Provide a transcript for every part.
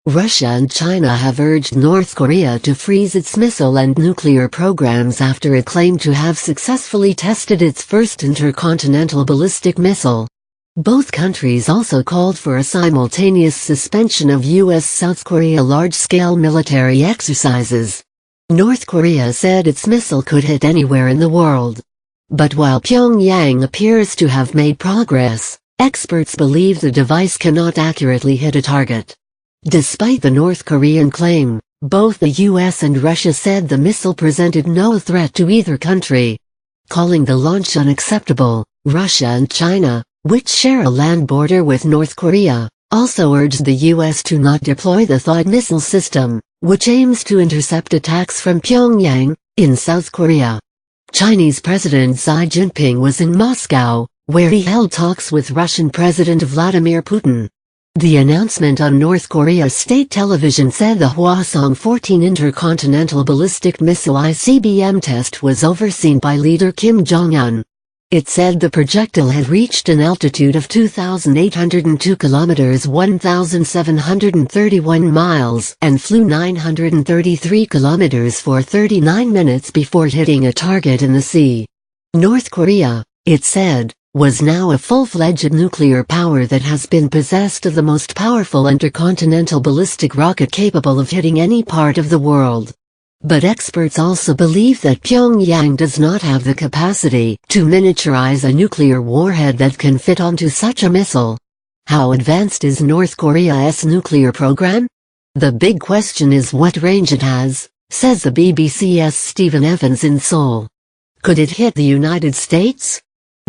Russia and China have urged North Korea to freeze its missile and nuclear programs after it claimed to have successfully tested its first intercontinental ballistic missile. Both countries also called for a simultaneous suspension of U.S.-South Korea large-scale military exercises. North Korea said its missile could hit anywhere in the world. But while Pyongyang appears to have made progress, experts believe the device cannot accurately hit a target. Despite the North Korean claim, both the US and Russia said the missile presented no threat to either country. Calling the launch unacceptable, Russia and China, which share a land border with North Korea, also urged the US to not deploy the THAAD missile system, which aims to intercept attacks from Pyongyang, in South Korea. Chinese President Xi Jinping was in Moscow, where he held talks with Russian President Vladimir Putin. The announcement on North Korea's state television said the Hwasong-14 intercontinental ballistic missile ICBM test was overseen by leader Kim Jong-un. It said the projectile had reached an altitude of 2,802 kilometers (1,731 miles) and flew 933 kilometers for 39 minutes before hitting a target in the sea. North Korea, it said, was now a full-fledged nuclear power that has been possessed of the most powerful intercontinental ballistic rocket capable of hitting any part of the world. But experts also believe that Pyongyang does not have the capacity to miniaturize a nuclear warhead that can fit onto such a missile. How advanced is North Korea's nuclear program? The big question is what range it has, says the BBC's Stephen Evans in Seoul. Could it hit the United States?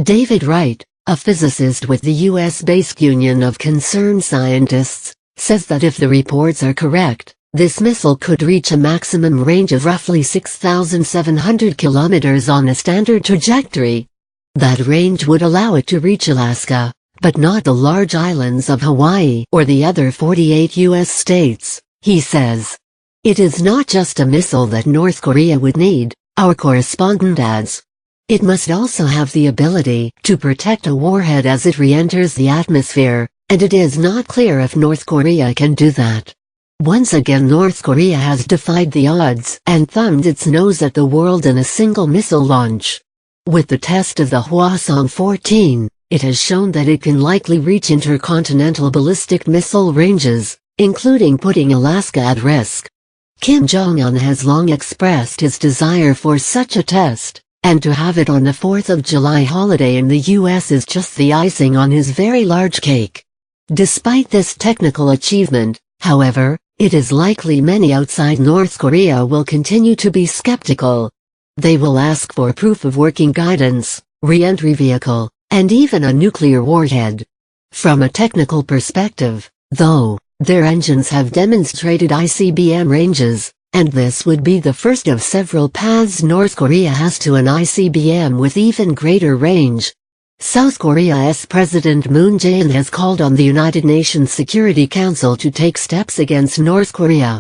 David Wright, a physicist with the US-based Union of Concerned Scientists, says that if the reports are correct, this missile could reach a maximum range of roughly 6,700 kilometers on a standard trajectory. That range would allow it to reach Alaska, but not the large islands of Hawaii or the other 48 US states, he says. It is not just a missile that North Korea would need, our correspondent adds. It must also have the ability to protect a warhead as it re-enters the atmosphere, and it is not clear if North Korea can do that. Once again North Korea has defied the odds and thumbed its nose at the world in a single missile launch. With the test of the Hwasong-14, it has shown that it can likely reach intercontinental ballistic missile ranges, including putting Alaska at risk. Kim Jong-un has long expressed his desire for such a test. And to have it on the 4th of July holiday in the US is just the icing on his very large cake. Despite this technical achievement, however, it is likely many outside North Korea will continue to be skeptical. They will ask for proof of working guidance, re-entry vehicle, and even a nuclear warhead. From a technical perspective, though, their engines have demonstrated ICBM ranges. And this would be the first of several paths North Korea has to an ICBM with even greater range. South Korea's President Moon Jae-in has called on the United Nations Security Council to take steps against North Korea.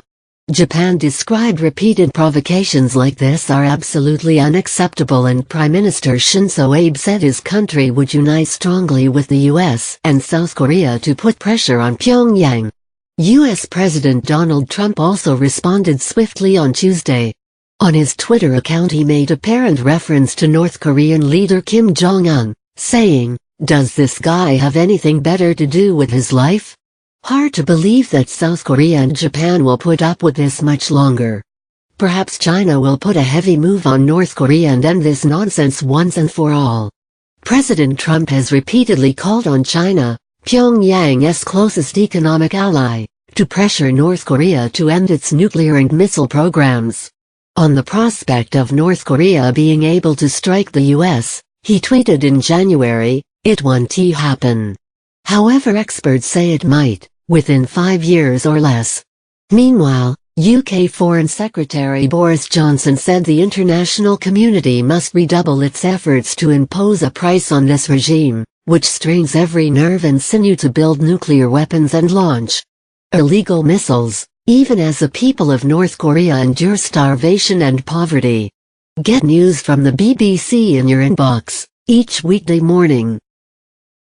Japan described repeated provocations like this are absolutely unacceptable, and Prime Minister Shinzo Abe said his country would unite strongly with the US and South Korea to put pressure on Pyongyang. U.S. President Donald Trump also responded swiftly on Tuesday. On his Twitter account he made apparent reference to North Korean leader Kim Jong-un, saying, "Does this guy have anything better to do with his life?" Hard to believe that South Korea and Japan will put up with this much longer. Perhaps China will put a heavy move on North Korea and end this nonsense once and for all. President Trump has repeatedly called on China, Pyongyang's closest economic ally, to pressure North Korea to end its nuclear and missile programs. On the prospect of North Korea being able to strike the US, he tweeted in January, "It won't happen." However, experts say it might, within 5 years or less. Meanwhile, UK Foreign Secretary Boris Johnson said the international community must redouble its efforts to impose a price on this regime, which strains every nerve and sinew to build nuclear weapons and launch illegal missiles, even as the people of North Korea endure starvation and poverty. Get news from the BBC in your inbox each weekday morning.